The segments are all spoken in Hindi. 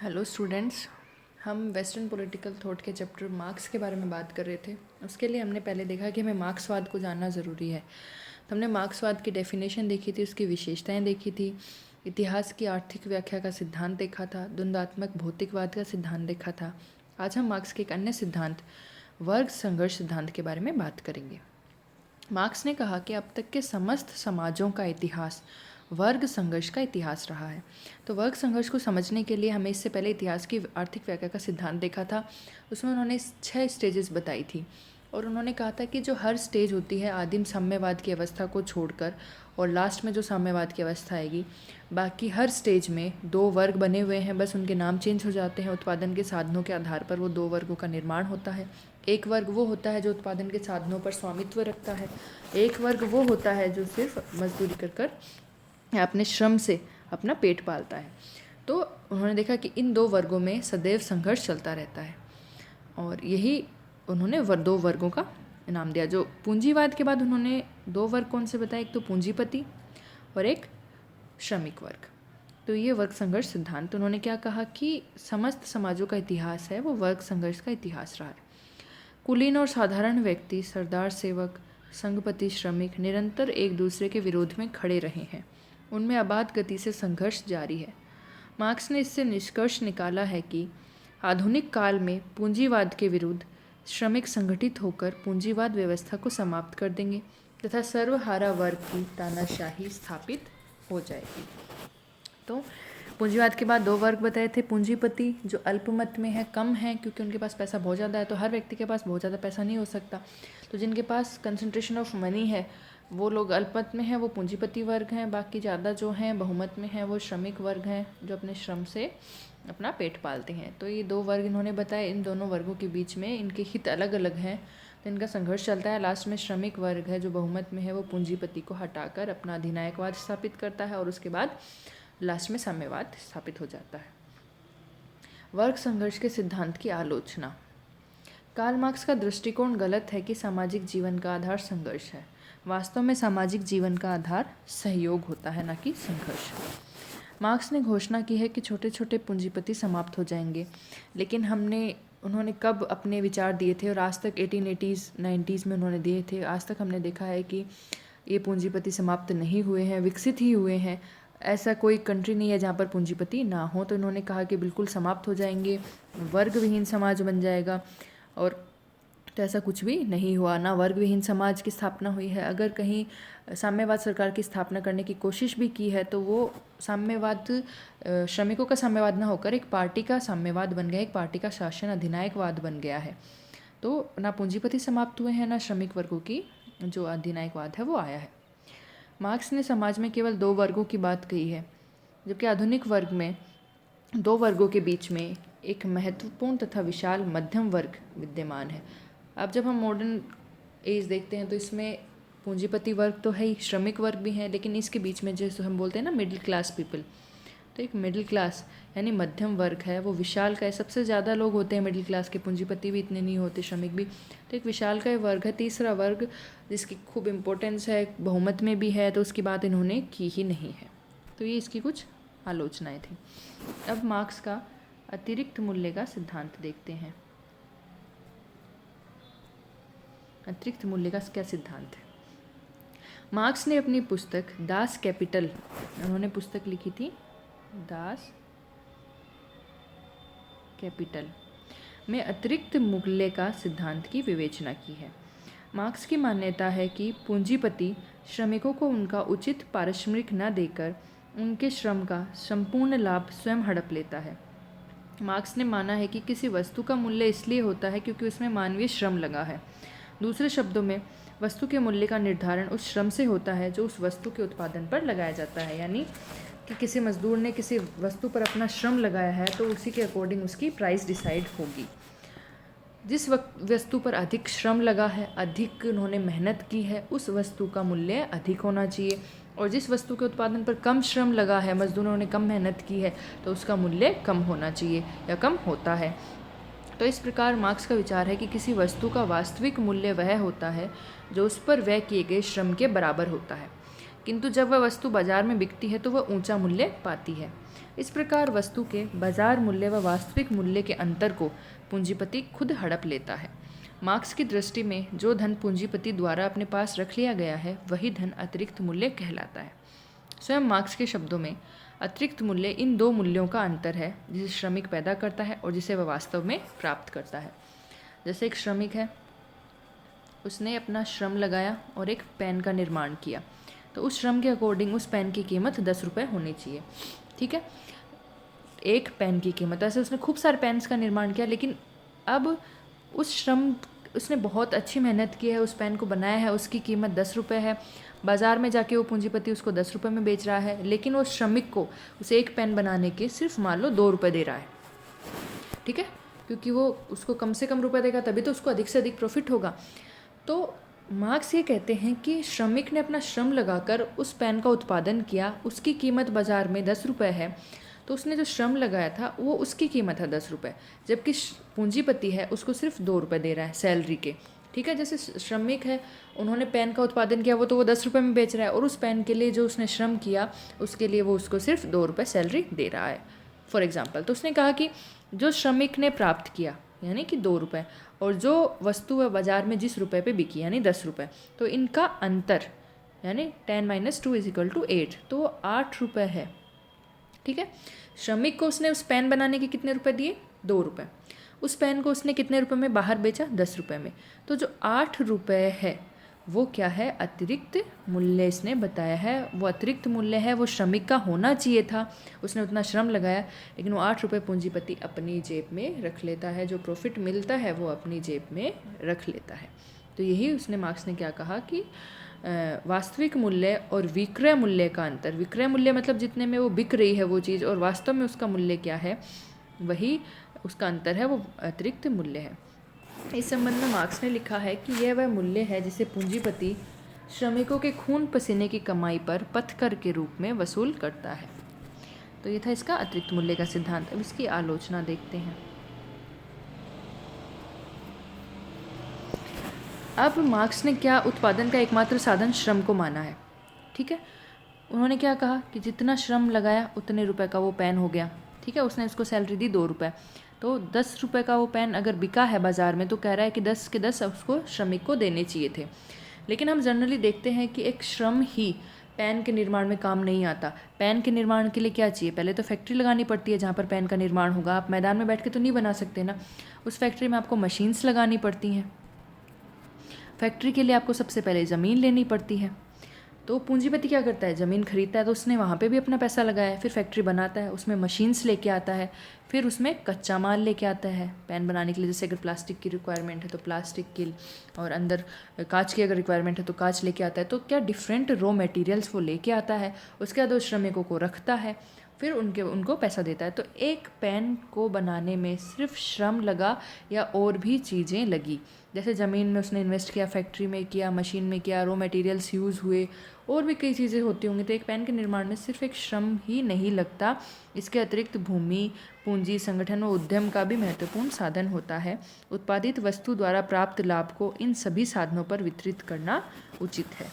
हेलो स्टूडेंट्स, हम वेस्टर्न पॉलिटिकल थॉट के चैप्टर मार्क्स के बारे में बात कर रहे थे। उसके लिए हमने पहले देखा कि हमें मार्क्सवाद को जानना ज़रूरी है। तो हमने मार्क्सवाद की डेफिनेशन देखी थी, उसकी विशेषताएं देखी थी, इतिहास की आर्थिक व्याख्या का सिद्धांत देखा था, द्वंद्वात्मक भौतिकवाद का सिद्धांत देखा था। आज हम मार्क्स के एक अन्य सिद्धांत वर्ग संघर्ष सिद्धांत के बारे में बात करेंगे। मार्क्स ने कहा कि अब तक के समस्त समाजों का इतिहास वर्ग संघर्ष का इतिहास रहा है। तो वर्ग संघर्ष को समझने के लिए हमें इससे पहले इतिहास की आर्थिक व्याख्या का सिद्धांत देखा था। उसमें उन्होंने 6 स्टेजेस बताई थी और उन्होंने कहा था कि जो हर स्टेज होती है आदिम साम्यवाद की अवस्था को छोड़कर और लास्ट में जो साम्यवाद की अवस्था आएगी, बाकी हर स्टेज में 2 वर्ग बने हुए हैं, बस उनके नाम चेंज हो जाते हैं। उत्पादन के साधनों के आधार पर वो 2 वर्गों का निर्माण होता है। एक वर्ग वो होता है जो उत्पादन के साधनों पर स्वामित्व रखता है, एक वर्ग वो होता है जो सिर्फ मजदूरी कर कर या अपने श्रम से अपना पेट पालता है। तो उन्होंने देखा कि इन 2 वर्गों में सदैव संघर्ष चलता रहता है और यही उन्होंने 2 वर्गों का नाम दिया। जो पूंजीवाद के बाद उन्होंने 2 वर्ग कौन से बताए, एक तो पूंजीपति और एक श्रमिक वर्ग। तो ये वर्ग संघर्ष सिद्धांत उन्होंने क्या कहा कि समस्त समाजों का इतिहास है वो वर्ग संघर्ष का इतिहास रहा है। कुलीन और साधारण व्यक्ति, सरदार सेवक, संघपति श्रमिक निरंतर एक दूसरे के विरोध में खड़े रहे हैं। उनमें अबाध गति से संघर्ष जारी है। मार्क्स ने इससे निष्कर्ष निकाला है कि आधुनिक काल में पूंजीवाद के विरुद्ध श्रमिक संगठित होकर पूंजीवाद व्यवस्था को समाप्त कर देंगे तथा सर्वहारा वर्ग की तानाशाही स्थापित हो जाएगी। तो पूंजीवाद के बाद 2 वर्ग बताए थे। पूंजीपति जो अल्पमत में है, कम है क्योंकि उनके पास पैसा बहुत ज़्यादा है। तो हर व्यक्ति के पास बहुत ज़्यादा पैसा नहीं हो सकता, तो जिनके पास कंसंट्रेशन ऑफ मनी है वो लोग अल्पमत में हैं, वो पूंजीपति वर्ग हैं। बाकी ज़्यादा जो हैं बहुमत में हैं वो श्रमिक वर्ग हैं जो अपने श्रम से अपना पेट पालते हैं। तो ये 2 वर्ग इन्होंने बताए। इन दोनों वर्गों के बीच में इनके हित अलग अलग हैं, तो इनका संघर्ष चलता है। लास्ट में श्रमिक वर्ग है जो बहुमत में है, वो पूंजीपति को हटाकर अपना अधिनायकवाद स्थापित करता है और उसके बाद लास्ट में साम्यवाद स्थापित हो जाता है। वर्ग संघर्ष के सिद्धांत की आलोचना। कार्ल मार्क्स का दृष्टिकोण गलत है कि सामाजिक जीवन का आधार संघर्ष है। वास्तव में सामाजिक जीवन का आधार सहयोग होता है, न कि संघर्ष। मार्क्स ने घोषणा की है कि छोटे छोटे पूंजीपति समाप्त हो जाएंगे, लेकिन उन्होंने कब अपने विचार दिए थे और आज तक 1880s 90s में उन्होंने दिए थे। आज तक हमने देखा है कि ये पूंजीपति समाप्त नहीं हुए हैं, विकसित ही हुए हैं। ऐसा कोई कंट्री नहीं है जहाँ पर पूंजीपति ना हो। तो इन्होंने कहा कि बिल्कुल समाप्त हो जाएंगे, वर्ग विहीन समाज बन जाएगा। और तो ऐसा कुछ भी नहीं हुआ, ना वर्ग विहीन समाज की स्थापना हुई है। अगर कहीं साम्यवाद सरकार की स्थापना करने की कोशिश भी की है तो वो साम्यवाद श्रमिकों का साम्यवाद ना होकर एक पार्टी का साम्यवाद बन गया, एक पार्टी का शासन अधिनायकवाद बन गया है। तो ना पूंजीपति समाप्त हुए हैं, ना श्रमिक वर्गों की जो अधिनायकवाद है वो आया है। मार्क्स ने समाज में केवल 2 वर्गों की बात कही है, जबकि आधुनिक वर्ग में 2 वर्गों के बीच में एक महत्वपूर्ण तथा विशाल मध्यम वर्ग विद्यमान है। अब जब हम मॉडर्न एज देखते हैं तो इसमें पूंजीपति वर्ग तो है ही, श्रमिक वर्ग भी है, लेकिन इसके बीच में जैसे हम बोलते हैं ना मिडिल क्लास पीपल, तो एक मिडिल क्लास यानी मध्यम वर्ग है वो विशाल का है। सबसे ज़्यादा लोग होते हैं मिडिल क्लास के, पूंजीपति भी इतने नहीं होते, श्रमिक भी। तो एक विशाल का वर्ग है। तीसरा वर्ग जिसकी खूब इम्पोर्टेंस है, बहुमत में भी है, तो उसकी बात इन्होंने की ही नहीं है। तो ये इसकी कुछ आलोचनाएं थी। अब मार्क्स का अतिरिक्त मूल्य का सिद्धांत देखते हैं। अतिरिक्त मूल्य का क्या सिद्धांत है? मार्क्स ने अपनी पुस्तक दास कैपिटल, उन्होंने पुस्तक लिखी थी दास कैपिटल में अतिरिक्त मूल्य का सिद्धांत की विवेचना की है। मार्क्स की मान्यता है कि पूंजीपति श्रमिकों को उनका उचित पारिश्रमिक न देकर उनके श्रम का संपूर्ण लाभ स्वयं हड़प लेता है। मार्क्स ने माना है कि किसी वस्तु का मूल्य इसलिए होता है क्योंकि उसमें मानवीय श्रम लगा है। दूसरे शब्दों में वस्तु के मूल्य का निर्धारण उस श्रम से होता है जो उस वस्तु के उत्पादन पर लगाया जाता है। यानी कि किसी मजदूर ने किसी वस्तु पर अपना श्रम लगाया है तो उसी के अकॉर्डिंग उसकी प्राइस डिसाइड होगी। जिस वस्तु पर अधिक श्रम लगा है, अधिक उन्होंने मेहनत की है, उस वस्तु का मूल्य अधिक होना चाहिए। और जिस वस्तु के उत्पादन पर कम श्रम लगा है, मजदूरों ने कम मेहनत की है, तो उसका मूल्य कम होना चाहिए या कम होता है। तो इस प्रकार मार्क्स का विचार है कि किसी वस्तु का वास्तविक मूल्य वह होता है जो उस पर व्यय किए गए श्रम के बराबर होता है, किंतु जब वह वस्तु बाजार में बिकती है तो वह ऊंचा मूल्य पाती है। इस प्रकार वस्तु के बाजार मूल्य व वास्तविक मूल्य के अंतर को पूंजीपति खुद हड़प लेता है। मार्क्स की दृष्टि में जो धन पूंजीपति द्वारा अपने पास रख लिया गया है वही धन अतिरिक्त मूल्य कहलाता है। स्वयं मार्क्स के शब्दों में अतिरिक्त मूल्य इन दो मूल्यों का अंतर है जिसे श्रमिक पैदा करता है और जिसे वह वास्तव में प्राप्त करता है। जैसे एक श्रमिक है, उसने अपना श्रम लगाया और एक पेन का निर्माण किया, तो उस श्रम के अकॉर्डिंग उस पेन की कीमत 10 रुपये होनी चाहिए। ठीक है, एक पेन की कीमत, ऐसे उसने खूब सारे पेन्स का निर्माण किया, लेकिन अब उस श्रम उसने बहुत अच्छी मेहनत की है, उस पेन को बनाया है, उसकी कीमत 10 रुपये है। बाज़ार में जाके वो पूंजीपति उसको 10 रुपये में बेच रहा है, लेकिन वो श्रमिक को उसे एक पेन बनाने के सिर्फ मान लो 2 रुपये दे रहा है। ठीक है, क्योंकि वो उसको कम से कम रुपये देगा तभी तो उसको अधिक से अधिक प्रॉफिट होगा। तो मार्क्स ये कहते हैं कि श्रमिक ने अपना श्रम लगाकर उस पेन का उत्पादन किया, उसकी कीमत बाज़ार में 10 रुपये है, तो उसने जो श्रम लगाया था वो उसकी कीमत है 10 रुपये, जबकि पूंजीपति है उसको सिर्फ 2 रुपये दे रहा है सैलरी के। ठीक है, जैसे श्रमिक है, उन्होंने पेन का उत्पादन किया, वो तो वो 10 रुपये में बेच रहा है, और उस पेन के लिए जो उसने श्रम किया उसके लिए वो उसको सिर्फ 2 रुपये सैलरी दे रहा है, फॉर एग्जाम्पल। तो उसने कहा कि जो श्रमिक ने प्राप्त किया यानी कि 2 रुपये, और जो वस्तु वह बाज़ार में जिस रुपये पे बिकी यानी 10 रुपये, तो इनका अंतर यानी 10 - 2 = 8, तो वो 8 रुपये है। ठीक है, श्रमिक को उसने उस पेन बनाने के कितने रुपए दिए? 2 रुपये। उस पेन को उसने कितने रुपए में बाहर बेचा? 10 रुपये में। तो जो 8 रुपये है वो क्या है? अतिरिक्त मूल्य इसने बताया है। वो अतिरिक्त मूल्य है, वो श्रमिक का होना चाहिए था, उसने उतना श्रम लगाया, लेकिन वो 8 रुपये पूंजीपति अपनी जेब में रख लेता है। जो प्रॉफिट मिलता है वो अपनी जेब में रख लेता है। तो यही उसने मार्क्स ने क्या कहा कि वास्तविक मूल्य और विक्रय मूल्य का अंतर, विक्रय मूल्य मतलब जितने में वो बिक रही है वो चीज़, और वास्तव में उसका मूल्य क्या है, वही उसका अंतर है, वो अतिरिक्त मूल्य है। इस संबंध में मार्क्स ने लिखा है कि यह वह मूल्य है जिसे पूंजीपति श्रमिकों के खून पसीने की कमाई पर पथकर के रूप में वसूल करता है। तो ये था इसका अतिरिक्त मूल्य का सिद्धांत। अब इसकी आलोचना देखते हैं। अब मार्क्स ने क्या उत्पादन का एकमात्र साधन श्रम को माना है। ठीक है, उन्होंने क्या कहा कि जितना श्रम लगाया उतने रुपए का वो पेन हो गया। ठीक है, उसने इसको सैलरी दी 2 रुपये, तो 10 रुपये का वो पेन अगर बिका है बाज़ार में तो कह रहा है कि 10 के 10 उसको श्रमिक को देने चाहिए थे। लेकिन हम जनरली देखते हैं कि एक श्रम ही पेन के निर्माण में काम नहीं आता। पेन के निर्माण के लिए क्या चाहिए? पहले तो फैक्ट्री लगानी पड़ती है जहाँ पर पेन का निर्माण होगा। आप मैदान में बैठ के तो नहीं बना सकते ना, उस फैक्ट्री में आपको मशीन्स लगानी पड़ती हैं। फैक्ट्री के लिए आपको सबसे पहले ज़मीन लेनी पड़ती है। तो पूंजीपति क्या करता है? ज़मीन खरीदता है, तो उसने वहाँ पे भी अपना पैसा लगाया है, फिर फैक्ट्री बनाता है, उसमें मशीन्स लेके आता है, फिर उसमें कच्चा माल लेके आता है पेन बनाने के लिए। जैसे अगर प्लास्टिक की रिक्वायरमेंट है तो प्लास्टिक की, और अंदर कांच की अगर रिक्वायरमेंट है तो कांच लेके आता है। तो क्या डिफरेंट रॉ मटेरियल्स वो लेके आता है, उसके बाद वो श्रमिकों को रखता है, फिर उनको पैसा देता है। तो एक पेन को बनाने में सिर्फ श्रम लगा या और भी चीज़ें लगी, जैसे ज़मीन में उसने इन्वेस्ट किया, फैक्ट्री में किया, मशीन में किया, रॉ मटेरियल्स यूज़ हुए, और भी कई चीज़ें होती होंगी। तो एक पेन के निर्माण में सिर्फ एक श्रम ही नहीं लगता, इसके अतिरिक्त भूमि, पूंजी, संगठन और उद्यम का भी महत्वपूर्ण साधन होता है। उत्पादित वस्तु द्वारा प्राप्त लाभ को इन सभी साधनों पर वितरित करना उचित है।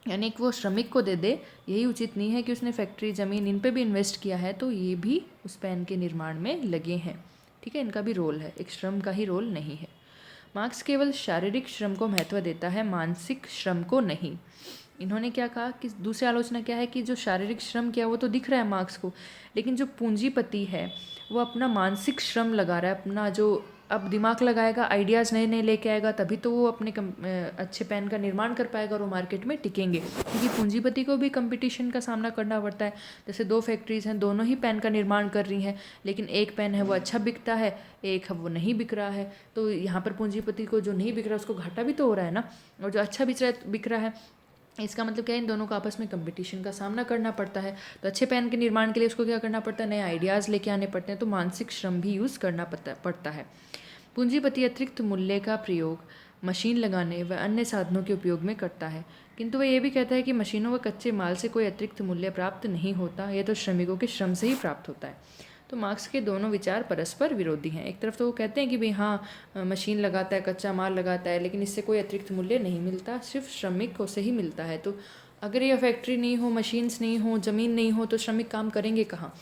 यानी कि वो श्रमिक को दे दे, यही उचित नहीं है कि उसने फैक्ट्री, ज़मीन, इन पे भी इन्वेस्ट किया है तो ये भी उस पेन के निर्माण में लगे हैं। ठीक है, इनका भी रोल है, एक श्रम का ही रोल नहीं है। मार्क्स केवल शारीरिक श्रम को महत्व देता है, मानसिक श्रम को नहीं। इन्होंने क्या कहा कि दूसरी आलोचना क्या है कि जो शारीरिक श्रम किया वो तो दिख रहा है मार्क्स को, लेकिन जो पूंजीपति है वो अपना मानसिक श्रम लगा रहा है, अपना जो अब दिमाग लगाएगा, आइडियाज़ नए नए लेके आएगा, तभी तो वो अपने अच्छे पेन का निर्माण कर पाएगा और वो मार्केट में टिकेंगे। क्योंकि पूंजीपति को भी कंपटीशन का सामना करना पड़ता है। जैसे 2 फैक्ट्रीज़ हैं, दोनों ही पेन का निर्माण कर रही हैं, लेकिन एक पेन है वो अच्छा बिकता है, एक है वो नहीं बिक रहा है। तो यहाँ पर पूंजीपति को जो नहीं बिक रहा है उसको घाटा भी तो हो रहा है ना, और जो अच्छा बिक रहा है, इसका मतलब क्या है, इन दोनों को आपस में कंपटीशन का सामना करना पड़ता है। तो अच्छे पेन के निर्माण के लिए उसको क्या करना पड़ता है? नए आइडियाज़ लेके आने पड़ते हैं, तो मानसिक श्रम भी यूज़ करना पड़ता है। पूंजीपति अतिरिक्त मूल्य का प्रयोग मशीन लगाने व अन्य साधनों के उपयोग में करता है, किंतु वह यह भी कहता है कि मशीनों व कच्चे माल से कोई अतिरिक्त मूल्य प्राप्त नहीं होता, यह तो श्रमिकों के श्रम से ही प्राप्त होता है। तो मार्क्स के दोनों विचार परस्पर विरोधी हैं। एक तरफ तो वो कहते हैं कि भाई हाँ, मशीन लगाता है, कच्चा माल लगाता है, लेकिन इससे कोई अतिरिक्त मूल्य नहीं मिलता, सिर्फ श्रमिकों से ही मिलता है। तो अगर यह फैक्ट्री नहीं हो, मशीन्स नहीं हो, ज़मीन नहीं हो, तो श्रमिक काम करेंगे कहाँ?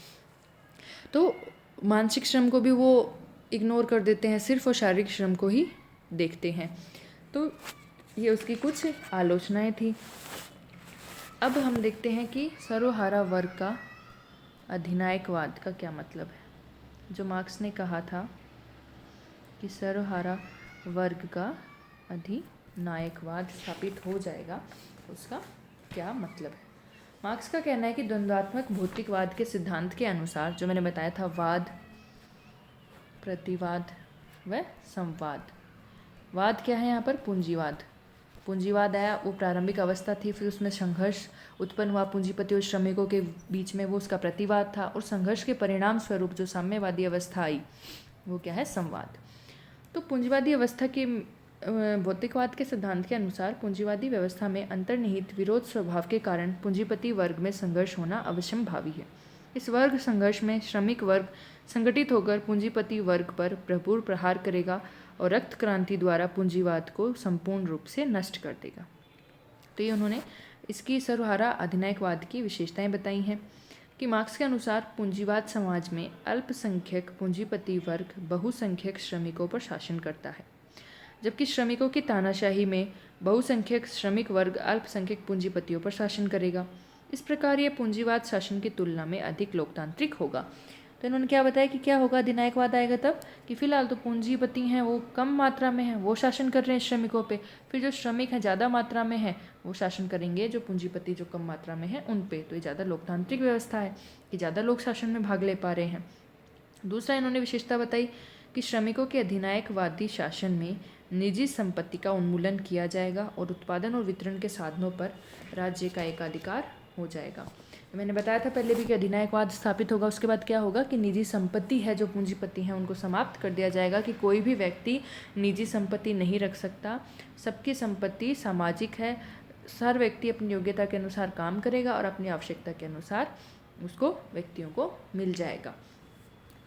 तो मानसिक श्रम को भी वो इग्नोर कर देते हैं, सिर्फ और शारीरिक श्रम को ही देखते हैं। तो ये उसकी कुछ आलोचनाएं थी। अब हम देखते हैं कि सर्वहारा वर्ग का अधिनायकवाद का क्या मतलब है। जो मार्क्स ने कहा था कि सर्वहारा वर्ग का अधिनायकवाद स्थापित हो जाएगा, उसका क्या मतलब है। मार्क्स का कहना है कि द्वंद्वात्मक भौतिकवाद के सिद्धांत के अनुसार, जो मैंने बताया था, वाद, प्रतिवाद व संवाद। वाद क्या है यहाँ पर? पूंजीवाद। पूंजीवाद आया, वो प्रारंभिक अवस्था थी, फिर उसमें संघर्ष उत्पन्न हुआ पूंजीपति और श्रमिकों के बीच में, वो उसका प्रतिवाद था, और संघर्ष के परिणाम स्वरूप जो साम्यवादी अवस्था आई वो क्या है? संवाद। तो पूंजीवादी अवस्था के भौतिकवाद के सिद्धांत के अनुसार पूंजीवादी व्यवस्था में अंतर्निहित विरोध स्वभाव के कारण पूंजीपति वर्ग में संघर्ष होना अवश्यंभावी है। इस वर्ग संघर्ष में श्रमिक वर्ग संगठित होकर पूंजीपति वर्ग पर भरपूर प्रहार करेगा और रक्त क्रांति द्वारा पूंजीवाद को संपूर्ण रूप से नष्ट कर देगा। तो ये उन्होंने इसकी सर्वहारा अधिनायकवाद की विशेषताएं बताई हैं कि मार्क्स के अनुसार पूंजीवाद समाज में अल्पसंख्यक पूंजीपति वर्ग बहुसंख्यक श्रमिकों पर शासन करता है, जबकि श्रमिकों की तानाशाही में बहुसंख्यक श्रमिक वर्ग अल्पसंख्यक पूंजीपतियों पर शासन करेगा। इस प्रकार यह पूंजीवाद शासन की तुलना में अधिक लोकतांत्रिक होगा। तो इन्होंने क्या बताया कि क्या होगा? अधिनायकवाद आएगा तब कि फिलहाल तो पूंजीपति हैं वो कम मात्रा में हैं, वो शासन कर रहे हैं श्रमिकों पे, फिर जो श्रमिक हैं ज़्यादा मात्रा में हैं वो शासन करेंगे जो पूंजीपति जो कम मात्रा में हैं उन पे। तो ये ज़्यादा लोकतांत्रिक व्यवस्था है कि ज़्यादा लोग शासन में भाग ले पा रहे हैं। दूसरा इन्होंने विशेषता बताई कि श्रमिकों के अधिनायकवादी शासन में निजी संपत्ति का उन्मूलन किया जाएगा और उत्पादन और वितरण के साधनों पर राज्य का एकाधिकार हो जाएगा। मैंने बताया था पहले भी कि अधिनायकवाद स्थापित होगा, उसके बाद क्या होगा कि निजी संपत्ति है जो पूंजीपति हैं उनको समाप्त कर दिया जाएगा, कि कोई भी व्यक्ति निजी संपत्ति नहीं रख सकता, सबकी संपत्ति सामाजिक है, हर व्यक्ति अपनी योग्यता के अनुसार काम करेगा और अपनी आवश्यकता के अनुसार उसको व्यक्तियों को मिल जाएगा।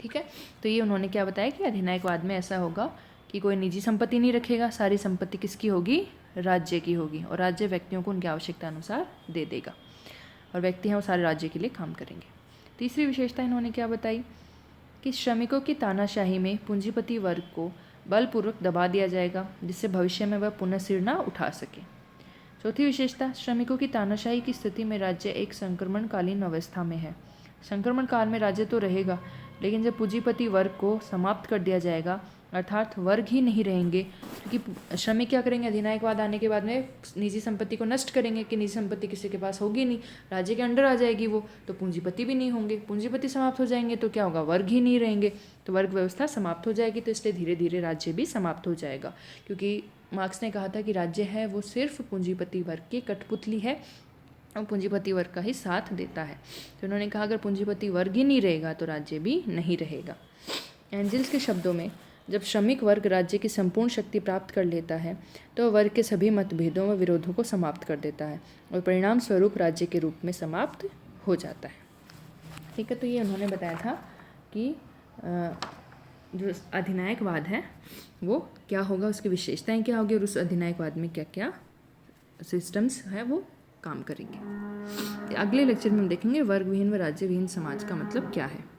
ठीक है, तो ये उन्होंने क्या बताया कि अधिनायकवाद में ऐसा होगा कि कोई निजी संपत्ति नहीं रखेगा, सारी संपत्ति किसकी होगी? राज्य की होगी, और राज्य व्यक्तियों को उनकी आवश्यकता अनुसार दे देगा और व्यक्ति हैं वो सारे राज्य के लिए काम करेंगे। तीसरी विशेषता इन्होंने क्या बताई कि श्रमिकों की तानाशाही में पूंजीपति वर्ग को बलपूर्वक दबा दिया जाएगा जिससे भविष्य में वह पुनः सिर न उठा सके। चौथी विशेषता, श्रमिकों की तानाशाही की स्थिति में राज्य एक संक्रमणकालीन अवस्था में है। संक्रमण काल में राज्य तो रहेगा, लेकिन जब पूंजीपति वर्ग को समाप्त कर दिया जाएगा, अर्थात वर्ग ही नहीं रहेंगे, क्योंकि श्रमिक क्या करेंगे? अधिनायकवाद आने के बाद में निजी संपत्ति को नष्ट करेंगे कि निजी संपत्ति किसी के पास होगी नहीं, राज्य के अंडर आ जाएगी वो, तो पूंजीपति भी नहीं होंगे। पूंजीपति समाप्त हो जाएंगे तो क्या होगा? वर्ग ही नहीं रहेंगे, तो वर्ग व्यवस्था समाप्त हो जाएगी। तो इसलिए धीरे धीरे राज्य भी समाप्त हो जाएगा, क्योंकि मार्क्स ने कहा था कि राज्य है वो सिर्फ पूंजीपति वर्ग की कठपुतली है और पूंजीपति वर्ग का ही साथ देता है। तो उन्होंने कहा अगर पूंजीपति वर्ग ही नहीं रहेगा तो राज्य भी नहीं रहेगा। एंजल्स के शब्दों में, जब श्रमिक वर्ग राज्य की संपूर्ण शक्ति प्राप्त कर लेता है तो वर्ग के सभी मतभेदों व विरोधों को समाप्त कर देता है और परिणाम स्वरूप राज्य के रूप में समाप्त हो जाता है। ठीक है, तो ये उन्होंने बताया था कि जो अधिनायकवाद है वो क्या होगा, उसकी विशेषताएं क्या होगी और उस अधिनायकवाद में क्या क्या सिस्टम्स है वो काम करेंगे। अगले लेक्चर में हम देखेंगे वर्ग विहीन व राज्य विहीन समाज का मतलब क्या है।